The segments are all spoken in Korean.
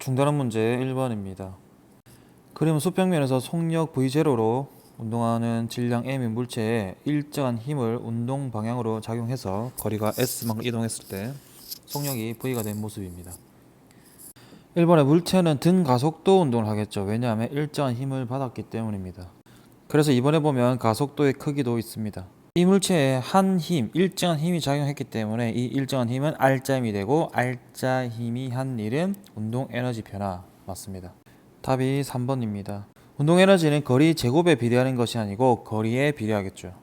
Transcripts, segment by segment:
중단원 문제 1번입니다. 그림 수평면에서 속력 V0로 운동하는 질량 M인 물체에 일정한 힘을 운동 방향으로 작용해서 거리가 S만큼 이동했을 때 속력이 V가 된 모습입니다. 1번에 물체는 등 가속도 운동을 하겠죠. 왜냐하면 일정한 힘을 받았기 때문입니다. 그래서 이번에 보면 가속도의 크기도 있습니다. 이 물체에 한 힘, 일정한 힘이 작용했기 때문에 이 일정한 힘은 R자 힘이 되고 R자 힘이 한 일은 운동 에너지 변화 맞습니다. 답이 3번입니다. 운동 에너지는 거리 제곱에 비례하는 것이 아니고 거리에 비례하겠죠.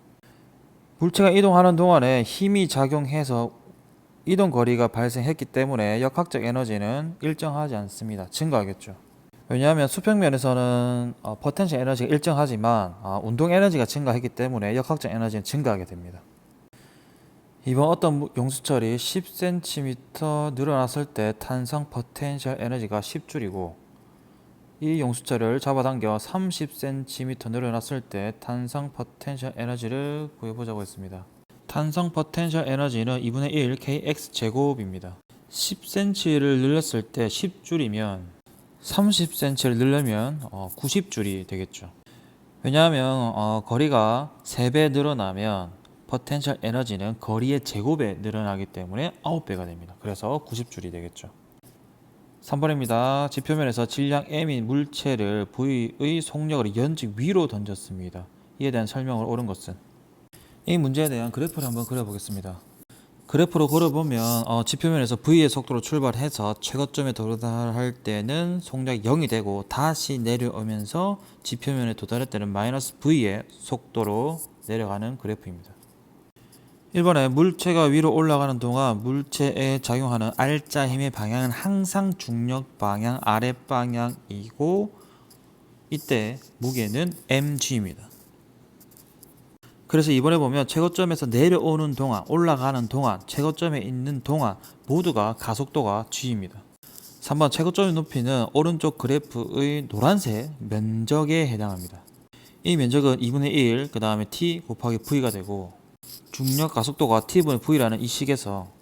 물체가 이동하는 동안에 힘이 작용해서 이동 거리가 발생했기 때문에 역학적 에너지는 일정하지 않습니다. 증가하겠죠. 왜냐하면 수평면에서는 포텐셜 에너지가 일정하지만 운동 에너지가 증가했기 때문에 역학적 에너지는 증가하게 됩니다. 이번 어떤 용수철이 10cm 늘어났을 때 탄성 포텐셜 에너지가 10줄이고 이 용수철을 잡아당겨 30cm 늘어났을 때 탄성 포텐셜 에너지를 구해보자고 했습니다. 탄성 포텐셜 에너지는 2분의 1 kx 제곱입니다. 10cm를 늘렸을 때 10줄이면 30cm를 늘려면 90줄이 되겠죠. 왜냐하면 거리가 3배 늘어나면 포텐셜 에너지는 거리의 제곱에 늘어나기 때문에 9배가 됩니다. 그래서 90줄이 되겠죠. 3번입니다. 지표면에서 질량 M인 물체를 V의 속력을 연직 위로 던졌습니다. 이에 대한 설명을 옳은 것은? 이 문제에 대한 그래프를 한번 그려보겠습니다. 그래프로 그려보면 지표면에서 V의 속도로 출발해서 최고점에 도달할 때는 속력이 0이 되고 다시 내려오면서 지표면에 도달할 때는 마이너스 V의 속도로 내려가는 그래프입니다. 1번에 물체가 위로 올라가는 동안 물체에 작용하는 R자 힘의 방향은 항상 중력 방향 아랫방향이고 이때 무게는 mg입니다. 그래서 이번에 보면 최고점에서 내려오는 동안, 올라가는 동안, 최고점에 있는 동안 모두가 가속도가 g입니다. 3번 최고점의 높이는 오른쪽 그래프의 노란색 면적에 해당합니다. 이 면적은 2분의 1, 그 다음에 t 곱하기 v가 되고 중력 가속도가 t분의 v라는 이 식에서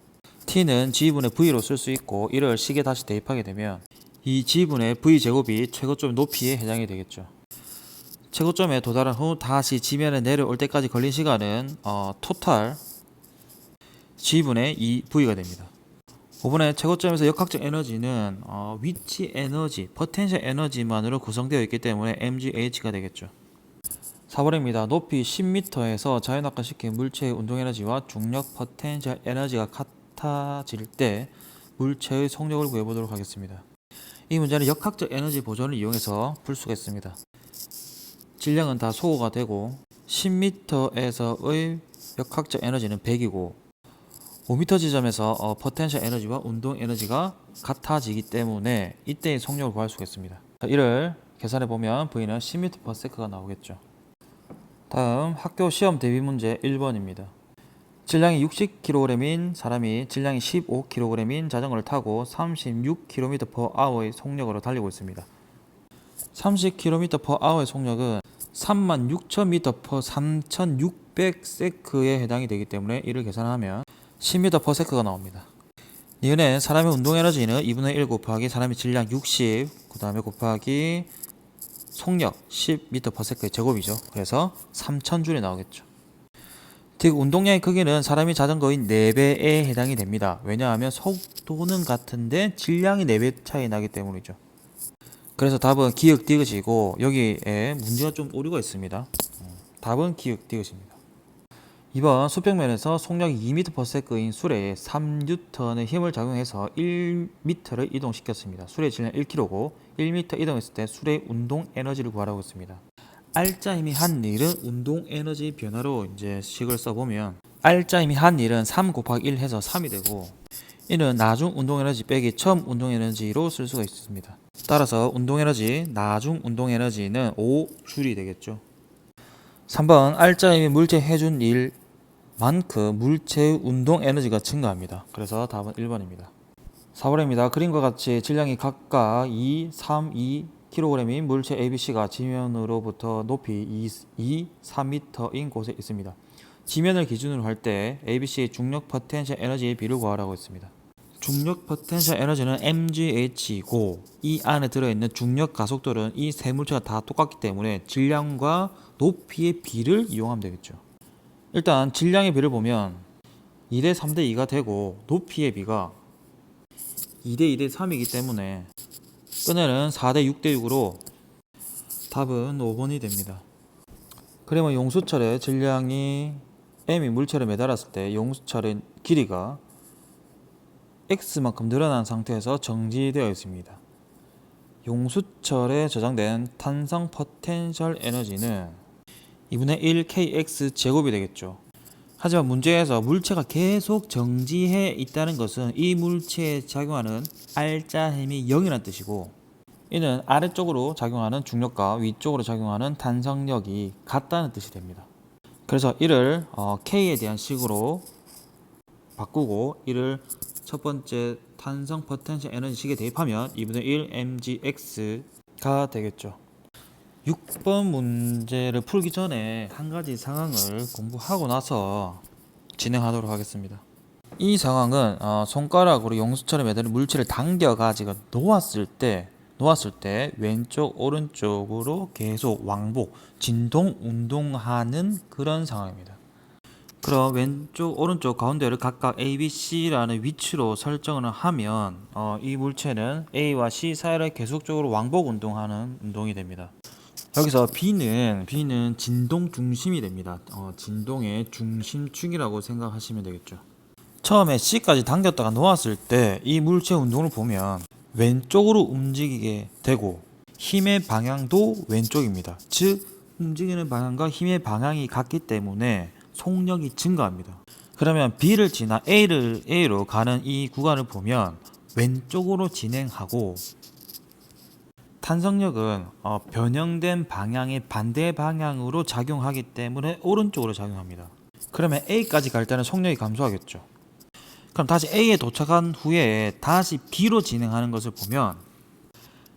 t는 g분의 v로 쓸 수 있고 이를 식에 다시 대입하게 되면 이 g분의 v제곱이 최고점 높이에 해당이 되겠죠. 최고점에 도달한 후 다시 지면에 내려올 때까지 걸린 시간은 토탈 g분의 2v가 됩니다. 5번에 최고점에서 역학적 에너지는 위치 에너지, 포텐셜 에너지만으로 구성되어 있기 때문에 mgh가 되겠죠. 4번입니다. 높이 10m에서 자연낙하시킨 물체의 운동 에너지와 중력 포텐셜 에너지가 같아질 때 물체의 속력을 구해보도록 하겠습니다. 이 문제는 역학적 에너지 보존을 이용해서 풀 수가 있습니다. 질량은 다 소호가 되고 10m에서의 역학적 에너지는 100이고 5m 지점에서 포텐셜 에너지와 운동 에너지가 같아지기 때문에 이때의 속력을 구할 수가 있습니다. 이를 계산해 보면 V는 10m/s가 나오겠죠. 다음 학교 시험 대비 문제 1번입니다. 질량이 60kg인 사람이 질량이 15kg인 자전거를 타고 36km/h의 속력으로 달리고 있습니다. 30km/h의 속력은 36,000m/3600세크에 해당이 되기 때문에 이를 계산하면 10m/s가 나옵니다. 이은에 사람의 운동 에너지는 2분의 1 곱하기 사람의 질량 60, 그 다음에 곱하기 속력 10m/s의 제곱이죠. 그래서 3000줄이 나오겠죠. 즉 운동량의 크기는 사람이 자전거인 4배에 해당이 됩니다. 왜냐하면 속도는 같은데 질량이 4배 차이 나기 때문이죠. 그래서 답은 기역 디귿이고 여기에 문제가 좀 오류가 있습니다. 답은 기역 디귿입니다. 2번 수평면에서 속력이 2m/s인 수레에 3N의 힘을 작용해서 1m를 이동시켰습니다. 수레의 질량 1kg고 1m 이동했을 때 수레의 운동 에너지를 구하라고 했습니다. R자 힘이 한 일은 운동 에너지 변화로 이제 식을 써보면 R자 힘이 한 일은 3 곱하기 1 해서 3이 되고 이는 나중 운동 에너지 빼기 처음 운동 에너지로 쓸 수가 있습니다. 따라서 운동 에너지, 나중 운동 에너지는 5줄이 되겠죠. 3번 R자 힘이 물체에 해준 일만큼 물체의 운동 에너지가 증가합니다. 그래서 답은 1번입니다. 4번입니다. 그림과 같이 질량이 각각 2, 3, 2kg인 물체 ABC가 지면으로부터 높이 2, 3m인 곳에 있습니다. 지면을 기준으로 할 때 ABC의 중력 포텐셜 에너지의 비를 구하라고 했습니다. 중력 포텐셜 에너지는 mgH이고 이 안에 들어있는 중력 가속도는 이 세 물체가 다 똑같기 때문에 질량과 높이의 비를 이용하면 되겠죠. 일단 질량의 비를 보면 2대 3대 2가 되고 높이의 비가 2대 2대 3이기 때문에 끈에는 4대 6대 6으로 답은 5번이 됩니다. 그러면 용수철의 질량이 m이 물체를 매달았을 때 용수철의 길이가 x만큼 늘어난 상태에서 정지되어 있습니다. 용수철에 저장된 탄성 포텐셜 에너지는 2분의 1 kx 제곱이 되겠죠. 하지만 문제에서 물체가 계속 정지해 있다는 것은 이 물체에 작용하는 R자 힘이 0이라는 뜻이고, 이는 아래쪽으로 작용하는 중력과 위쪽으로 작용하는 탄성력이 같다는 뜻이 됩니다. 그래서 이를 K에 대한 식으로 바꾸고 이를 첫 번째 탄성 포텐셜 에너지 식에 대입하면 2분의 1 mgx가 되겠죠. 6번 문제를 풀기 전에 한 가지 상황을 공부하고 나서 진행하도록 하겠습니다. 이 상황은 손가락으로 용수철에 매달린 물체를 당겨가지고 놓았을 때 왼쪽 오른쪽으로 계속 왕복 진동 운동하는 그런 상황입니다. 그럼 왼쪽 오른쪽 가운데를 각각 A, B, C라는 위치로 설정을 하면 이 물체는 A와 C 사이를 계속적으로 왕복 운동하는 운동이 됩니다. 여기서 B는 진동 중심이 됩니다. 진동의 중심축이라고 생각하시면 되겠죠. 처음에 C까지 당겼다가 놓았을 때 이 물체 운동을 보면 왼쪽으로 움직이게 되고 힘의 방향도 왼쪽입니다. 즉 움직이는 방향과 힘의 방향이 같기 때문에 속력이 증가합니다. 그러면 B를 지나 A로 가는 이 구간을 보면 왼쪽으로 진행하고 탄성력은 변형된 방향의 반대 방향으로 작용하기 때문에 오른쪽으로 작용합니다. 그러면 A까지 갈 때는 속력이 감소하겠죠. 그럼 다시 A에 도착한 후에 다시 B로 진행하는 것을 보면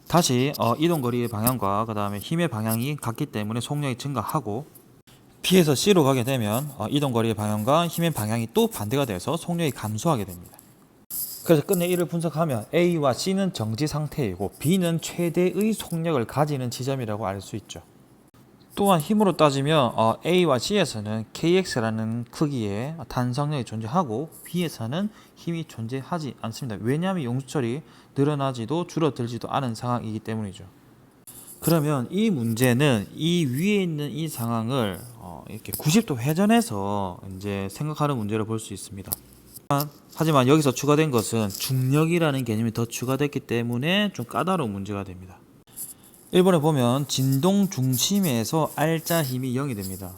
다시 이동거리의 방향과 그 다음에 힘의 방향이 같기 때문에 속력이 증가하고, B에서 C로 가게 되면 이동거리의 방향과 힘의 방향이 또 반대가 돼서 속력이 감소하게 됩니다. 그래서 끝내 이를 분석하면 A와 C는 정지 상태이고 B는 최대의 속력을 가지는 지점이라고 알 수 있죠. 또한 힘으로 따지면 A와 C에서는 KX라는 크기의 탄성력이 존재하고 B에서는 힘이 존재하지 않습니다. 왜냐하면 용수철이 늘어나지도 줄어들지도 않은 상황이기 때문이죠. 그러면 이 문제는 이 위에 있는 이 상황을 이렇게 90도 회전해서 이제 생각하는 문제를 볼 수 있습니다. 하지만 여기서 추가된 것은 중력이라는 개념이 더 추가됐기 때문에 좀 까다로운 문제가 됩니다. 1번에 보면 진동 중심에서 R자 힘이 0이 됩니다.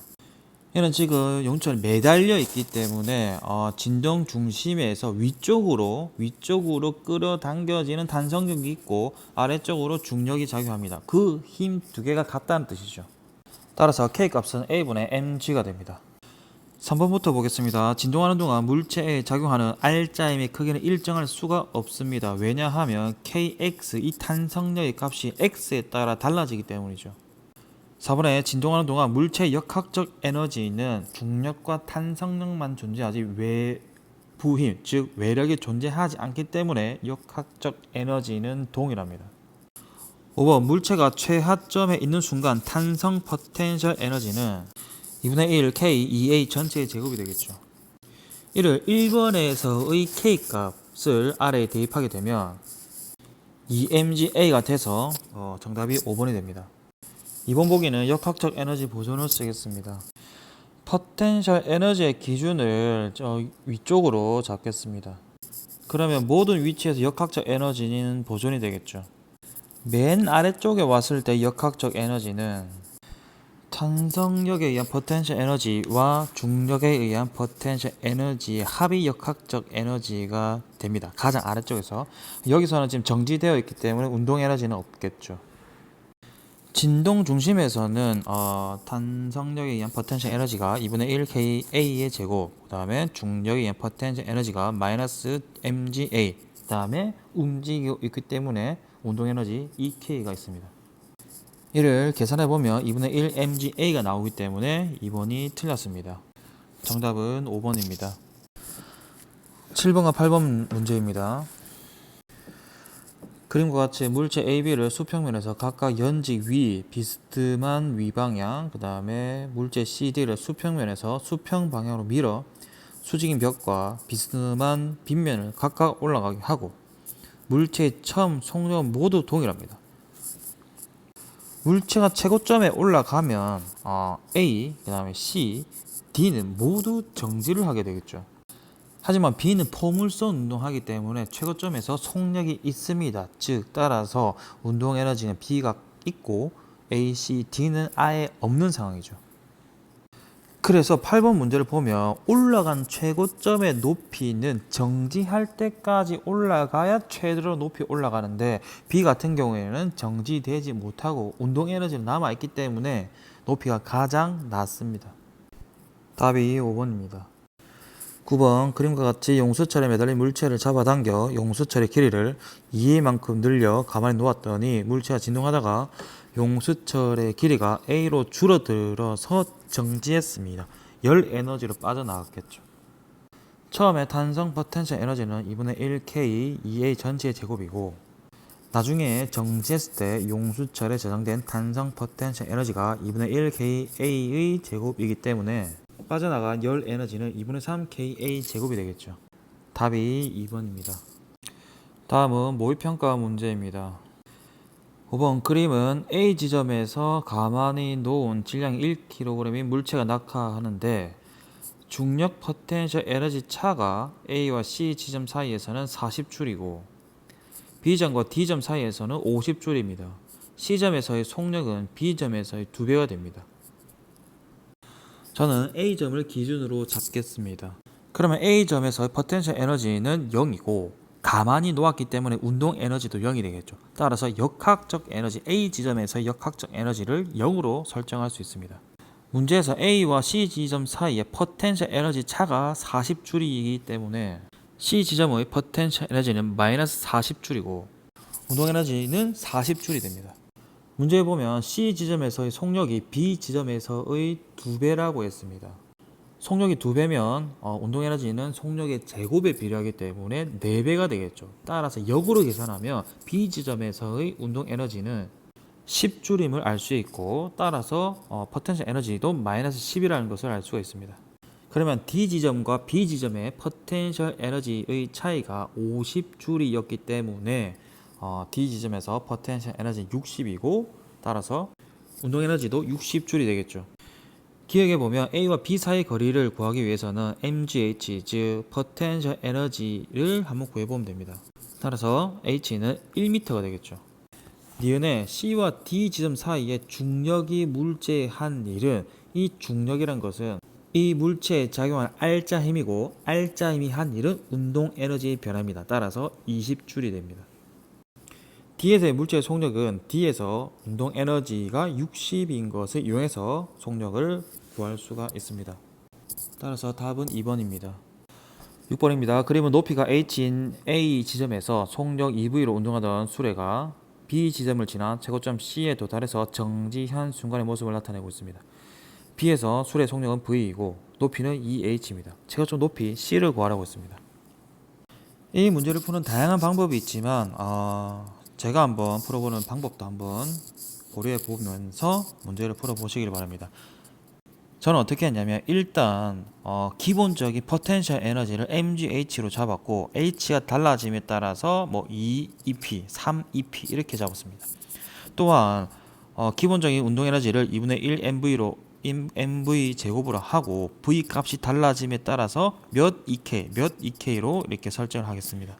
얘는 지금 용수철이 매달려 있기 때문에 진동 중심에서 위쪽으로 끌어당겨지는 탄성력이 있고 아래쪽으로 중력이 작용합니다. 그 힘 두 개가 같다는 뜻이죠. 따라서 K 값은 A분의 mg가 됩니다. 3번부터 보겠습니다. 진동하는 동안 물체에 작용하는 R자임의 크기는 일정할 수가 없습니다. 왜냐하면 Kx, 이 탄성력의 값이 X에 따라 달라지기 때문이죠. 4번에 진동하는 동안 물체의 역학적 에너지는 중력과 탄성력만 존재하지 외부 힘, 즉 외력이 존재하지 않기 때문에 역학적 에너지는 동일합니다. 5번 물체가 최하점에 있는 순간 탄성 포텐셜 에너지는 2분의 1 K 2A 전체의 제곱이 되겠죠. 이를 1번에서의 K 값을 아래에 대입하게 되면 2mgA가 돼서 정답이 5번이 됩니다. 2번 보기는 역학적 에너지 보존을 쓰겠습니다. 포텐셜 에너지의 기준을 위쪽으로 잡겠습니다. 그러면 모든 위치에서 역학적 에너지는 보존이 되겠죠. 맨 아래쪽에 왔을 때 역학적 에너지는 탄성력에 의한 포텐셜 에너지와 중력에 의한 포텐셜 에너지의 합이 역학적 에너지가 됩니다. 가장 아래쪽에서. 여기서는 지금 정지되어 있기 때문에 운동 에너지는 없겠죠. 진동 중심에서는 탄성력에 의한 포텐셜 에너지가 2분의 1 KA의 제곱, 그 다음에 중력에 의한 포텐셜 에너지가 마이너스 MGA, 그 다음에 움직이고 있기 때문에 운동 에너지 EK가 있습니다. 이를 계산해보면 2분의 1 MGA가 나오기 때문에 2번이 틀렸습니다. 정답은 5번입니다. 7번과 8번 문제입니다. 그림과 같이 물체 AB를 수평면에서 각각 연직 위 비스듬한 위방향, 그 다음에 물체 CD를 수평면에서 수평 방향으로 밀어 수직인 벽과 비스듬한 빗면을 각각 올라가게 하고 물체의 처음 속력은 모두 동일합니다. 물체가 최고점에 올라가면 A, 그 다음에 C, D는 모두 정지를 하게 되겠죠. 하지만 B는 포물선 운동하기 때문에 최고점에서 속력이 있습니다. 즉 따라서 운동 에너지는 B가 있고 A, C, D는 아예 없는 상황이죠. 그래서 8번 문제를 보면 올라간 최고점의 높이는 정지할 때까지 올라가야 최대로 높이 올라가는데 B 같은 경우에는 정지되지 못하고 운동 에너지는 남아있기 때문에 높이가 가장 낮습니다. 답이 5번입니다. 9번 그림과 같이 용수철에 매달린 물체를 잡아당겨 용수철의 길이를 2A만큼 늘려 가만히 놓았더니 물체가 진동하다가 용수철의 길이가 A로 줄어들어서 정지했습니다. 열 에너지로 빠져나갔겠죠. 처음에 탄성 포텐셜 에너지는 2분의 1K 2A 전체의 제곱이고 나중에 정지했을 때 용수철에 저장된 탄성 포텐셜 에너지가 2분의 1KA의 제곱이기 때문에 빠져나간 열 에너지는 2분의 3KA 제곱이 되겠죠. 답이 2번입니다. 다음은 모의평가 문제입니다. 5번 그림은 A 지점에서 가만히 놓은 질량 1kg인 물체가 낙하하는데 중력 포텐셜 에너지 차가 A와 C 지점 사이에서는 40줄이고 B점과 D점 사이에서는 50줄입니다. C점에서의 속력은 B점에서의 2배가 됩니다. 저는 A점을 기준으로 잡겠습니다. 그러면 A점에서의 포텐셜 에너지는 0이고 가만히 놓았기 때문에 운동 에너지도 0이 되겠죠. 따라서 역학적 에너지 A 지점에서의 역학적 에너지를 0으로 설정할 수 있습니다. 문제에서 A와 C 지점 사이의 포텐셜 에너지 차가 40줄이기 때문에 C 지점의 포텐셜 에너지는 마이너스 40줄이고 운동 에너지는 40줄이 됩니다. 문제에 보면 C 지점에서의 속력이 B 지점에서의 2배라고 했습니다. 속력이 2배면 운동 에너지는 속력의 제곱에 비례하기 때문에 4배가 되겠죠. 따라서 역으로 계산하면 B 지점에서의 운동 에너지는 10줄임을 알 수 있고 따라서 포텐셜 에너지도 마이너스 10이라는 것을 알 수가 있습니다. 그러면 D 지점과 B 지점의 포텐셜 에너지의 차이가 50줄이었기 때문에 D 지점에서 포텐셜 에너지 60이고 따라서 운동 에너지도 60줄이 되겠죠. 기억해보면 A와 B 사이 거리를 구하기 위해서는 MGH 즉 포텐셜 에너지를 한번 구해보면 됩니다. 따라서 H는 1m가 되겠죠. 니은에 C와 D 지점 사이에 중력이 물체에 한 일은 이 중력이란 것은 이 물체에 작용한 R자 힘이고 R자 힘이 한 일은 운동 에너지의 변화입니다. 따라서 20줄이 됩니다. D에서의 물체의 속력은 D에서 운동 에너지가 60인 것을 이용해서 속력을 구할 수가 있습니다. 따라서 답은 2번입니다. 6번입니다. 그림은 높이가 h인 A 지점에서 속력 EV로 운동하던 수레가 B 지점을 지나 최고점 C에 도달해서 정지한 순간의 모습을 나타내고 있습니다. B에서 수레의 속력은 V이고 높이는 2h입니다. 최고점 높이 C를 구하라고 했습니다. 이 문제를 푸는 다양한 방법이 있지만 제가 한번 풀어보는 방법도 한번 고려해 보면서 문제를 풀어보시길 바랍니다. 저는 어떻게 했냐면 일단 기본적인 포텐셜 에너지를 MGH로 잡았고 H가 달라짐에 따라서 2EP, 3EP 이렇게 잡았습니다. 또한 기본적인 운동 에너지를 2분의 1 MV로 MV 제곱으로 하고 V 값이 달라짐에 따라서 몇 EK로 이렇게 설정을 하겠습니다.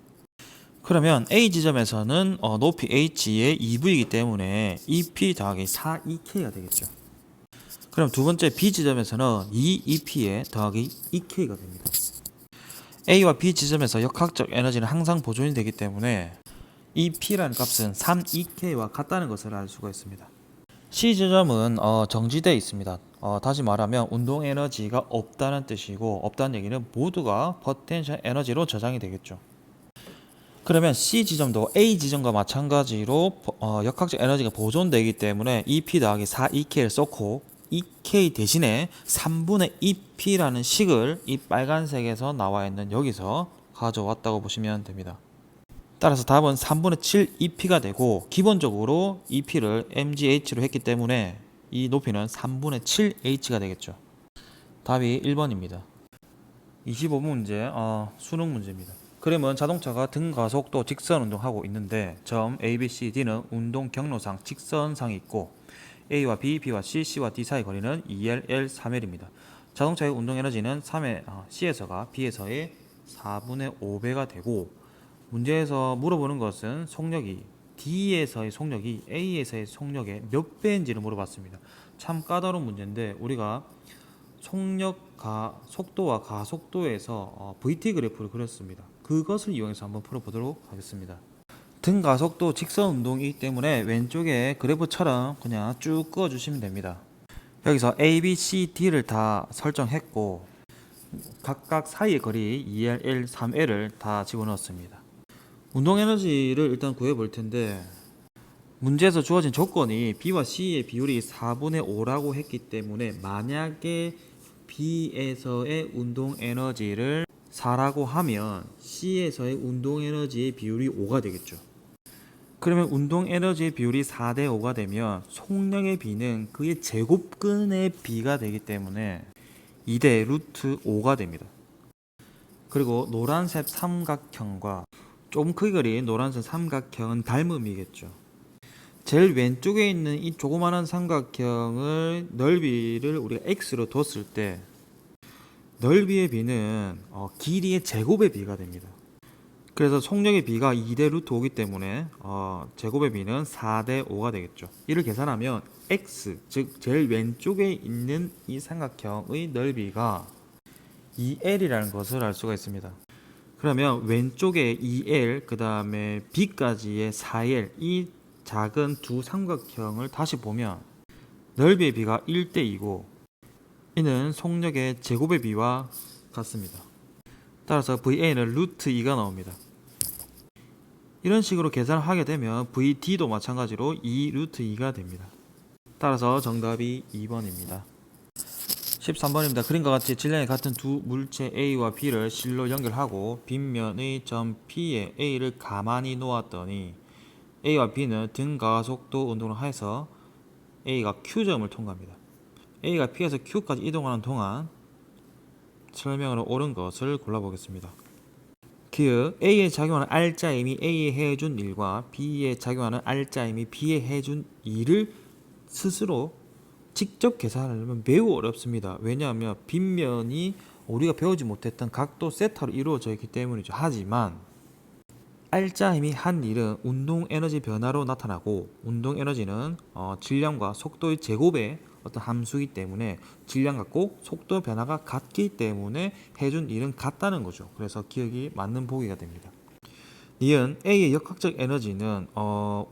그러면 A 지점에서는 높이 H의 2V이기 때문에 EP 더하기 4EK가 되겠죠. 그럼 두 번째 B 지점에서는 2EP에 더하기 2K가 됩니다. A와 B 지점에서 역학적 에너지는 항상 보존이 되기 때문에 EP라는 값은 3EK와 같다는 것을 알 수가 있습니다. C 지점은 정지되어 있습니다. 다시 말하면 운동 에너지가 없다는 뜻이고 없다는 얘기는 모두가 포텐셜 에너지로 저장이 되겠죠. 그러면 C 지점도 A 지점과 마찬가지로 역학적 에너지가 보존되기 때문에 EP 더하기 4EK를 썼고 EK 대신에 3분의 2P라는 식을 이 빨간색에서 나와 있는 여기서 가져왔다고 보시면 됩니다. 따라서 답은 3분의 7 EP가 되고, 기본적으로 EP를 MGH로 했기 때문에 이 높이는 3분의 7 H가 되겠죠. 답이 1번입니다. 25번 문제, 수능 문제입니다. 그러면 자동차가 등가속도 직선 운동하고 있는데 점 A, B, C, D는 운동 경로상 직선상이 있고 A와 B, B와 C, C와 D 사이 거리는 2L, L, 3L입니다. 자동차의 운동 에너지는 C에서가 B에서의 4분의 5배가 되고, 문제에서 물어보는 것은 속력이 D에서의 속력이 A에서의 속력의 몇 배인지를 물어봤습니다. 참 까다로운 문제인데 우리가 속도와 가속도에서 VT 그래프를 그렸습니다. 그것을 이용해서 한번 풀어보도록 하겠습니다. 등가속도 직선 운동이기 때문에 왼쪽에 그래프처럼 그냥 쭉 그어주시면 됩니다. 여기서 A, B, C, D를 다 설정했고 각각 사이의 거리 2L, L, 3L을 다 집어넣었습니다. 운동 에너지를 일단 구해볼 텐데, 문제에서 주어진 조건이 B와 C의 비율이 4분의 5라고 했기 때문에 만약에 B에서의 운동 에너지를 4라고 하면 C에서의 운동 에너지의 비율이 5가 되겠죠. 그러면 운동 에너지의 비율이 4대 5가 되면 속력의 B는 그의 제곱근의 B가 되기 때문에 2대 루트 5가 됩니다. 그리고 노란색 삼각형과 좀 크게 그린 노란색 삼각형은 닮음이겠죠. 제일 왼쪽에 있는 이 조그마한 삼각형을 넓이를 우리가 x로 뒀을 때 넓이의 b는 길이의 제곱의 b가 됩니다. 그래서 속력의 b가 2대 루트 5이기 때문에 제곱의 b는 4대 5가 되겠죠. 이를 계산하면 x, 즉 제일 왼쪽에 있는 이 삼각형의 넓이가 2L이라는 것을 알 수가 있습니다. 그러면 왼쪽에 2L, 그 다음에 b까지의 4L, 이 작은 두 삼각형을 다시 보면 넓이의 b가 1대 2고 이는 속력의 제곱의 b와 같습니다. 따라서 VA는 루트 2가 나옵니다. 이런 식으로 계산을 하게 되면 VD도 마찬가지로 2 루트 2가 됩니다. 따라서 정답이 2번입니다. 13번입니다. 그림과 같이 질량이 같은 두 물체 A와 B를 실로 연결하고 빗면의 점 P에 A를 가만히 놓았더니 A와 B는 등가속도 운동을 해서 A가 Q점을 통과합니다. A가 P에서 Q까지 이동하는 동안 설명으로 옳은 것을 골라보겠습니다. 기역 A에 작용하는 R자임이 A에 해준 일과 B에 작용하는 R자임이 B에 해준 일을 스스로 직접 계산하려면 매우 어렵습니다. 왜냐하면 빗면이 우리가 배우지 못했던 각도 세타로 이루어져 있기 때문이죠. 하지만 R자 힘이 한 일은 운동 에너지 변화로 나타나고, 운동 에너지는 질량과 속도의 제곱의 어떤 함수이기 때문에 질량 같고 속도 변화가 같기 때문에 해준 일은 같다는 거죠. 그래서 기억이 맞는 보기가 됩니다. 니은 A의 역학적 에너지는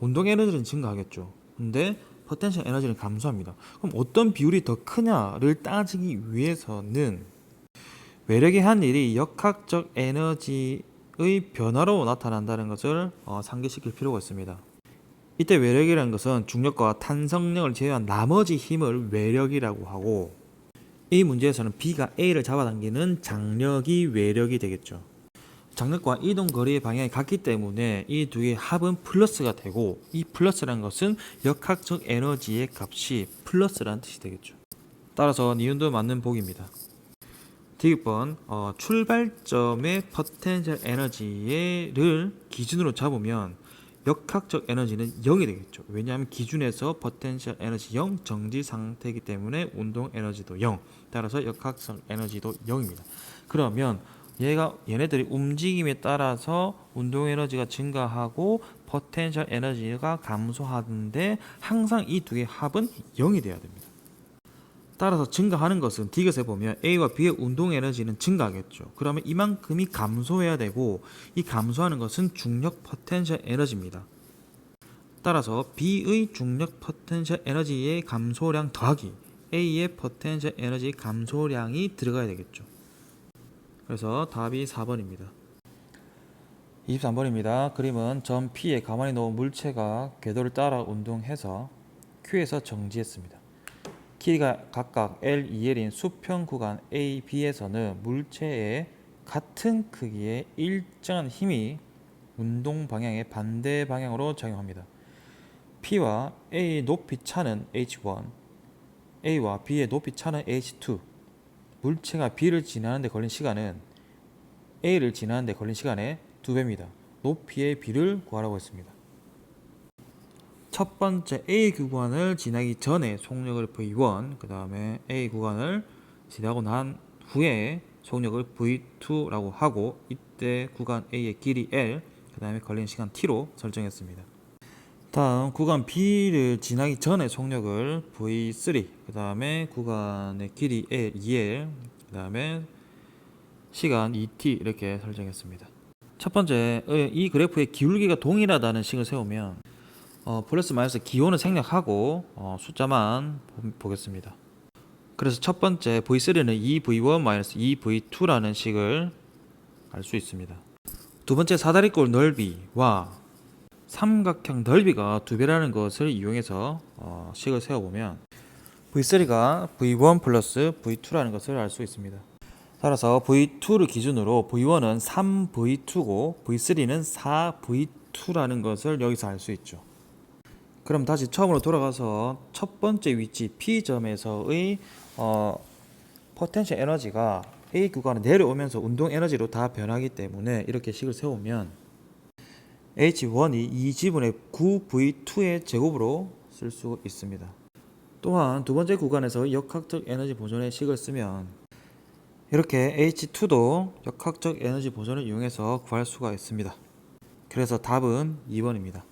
운동 에너지는 증가하겠죠. 근데 포텐셜 에너지는 감소합니다. 그럼 어떤 비율이 더 크냐를 따지기 위해서는 외력이 한 일이 역학적 에너지의 변화로 나타난다는 것을 상기시킬 필요가 있습니다. 이때 외력이라는 것은 중력과 탄성력을 제외한 나머지 힘을 외력이라고 하고, 이 문제에서는 B가 A를 잡아당기는 장력이 외력이 되겠죠. 장력과 이동 거리의 방향이 같기 때문에 이 두 개의 합은 플러스가 되고, 이 플러스라는 것은 역학적 에너지의 값이 플러스라는 뜻이 되겠죠. 따라서 니은도 맞는 보기입니다. 디귿번 출발점의 포텐셜 에너지를 기준으로 잡으면 역학적 에너지는 0이 되겠죠. 왜냐하면 기준에서 포텐셜 에너지 0, 정지 상태이기 때문에 운동 에너지도 0, 따라서 역학적 에너지도 0입니다. 그러면 얘네들이 움직임에 따라서 운동 에너지가 증가하고 포텐셜 에너지가 감소하는데 항상 이 두 개의 합은 0이 돼야 됩니다. 따라서 증가하는 것은 디귿에 보면 A와 B의 운동 에너지는 증가하겠죠. 그러면 이만큼이 감소해야 되고, 이 감소하는 것은 중력 포텐셜 에너지입니다. 따라서 B의 중력 포텐셜 에너지의 감소량 더하기 A의 포텐셜 에너지 감소량이 들어가야 되겠죠. 그래서 답이 4번입니다. 23번입니다. 그림은 점 P에 가만히 놓은 물체가 궤도를 따라 운동해서 Q에서 정지했습니다. 길이가 각각 L, 2L인 수평 구간 A, B에서는 물체의 같은 크기의 일정한 힘이 운동 방향의 반대 방향으로 작용합니다. P와 A의 높이 차는 h1, A와 B의 높이 차는 h2. 물체가 B를 지나는 데 걸린 시간은 A를 지나는 데 걸린 시간의 2배입니다. 높이의 B를 구하라고 했습니다. 첫 번째 A 구간을 지나기 전에 속력을 V1, 그 다음에 A 구간을 지나고 난 후에 속력을 V2라고 하고, 이때 구간 A의 길이 L, 그 다음에 걸리는 시간 T로 설정했습니다. 다음 구간 B를 지나기 전에 속력을 V3, 그 다음에 구간의 길이 L, 2L, 그 다음에 시간 2T 이렇게 설정했습니다. 첫 번째, 이 그래프의 기울기가 동일하다는 식을 세우면 플러스 마이너스 기호는 생략하고 숫자만 보겠습니다. 그래서 첫 번째 V3는 2V1 2V2라는 식을 알 수 있습니다. 두 번째 사다리꼴 넓이와 삼각형 넓이가 2배라는 것을 이용해서 식을 세워보면 V3가 V1 플러스 V2라는 것을 알 수 있습니다. 따라서 V2를 기준으로 V1은 3V2고 V3는 4V2라는 것을 여기서 알 수 있죠. 그럼 다시 처음으로 돌아가서 첫 번째 위치 P점에서의 포텐셜 에너지가 A 구간에 내려오면서 운동 에너지로 다 변하기 때문에 이렇게 식을 세우면 H1이 2지분의 9V2의 제곱으로 쓸 수 있습니다. 또한 두 번째 구간에서 역학적 에너지 보존의 식을 쓰면 이렇게 H2도 역학적 에너지 보존을 이용해서 구할 수가 있습니다. 그래서 답은 2번입니다.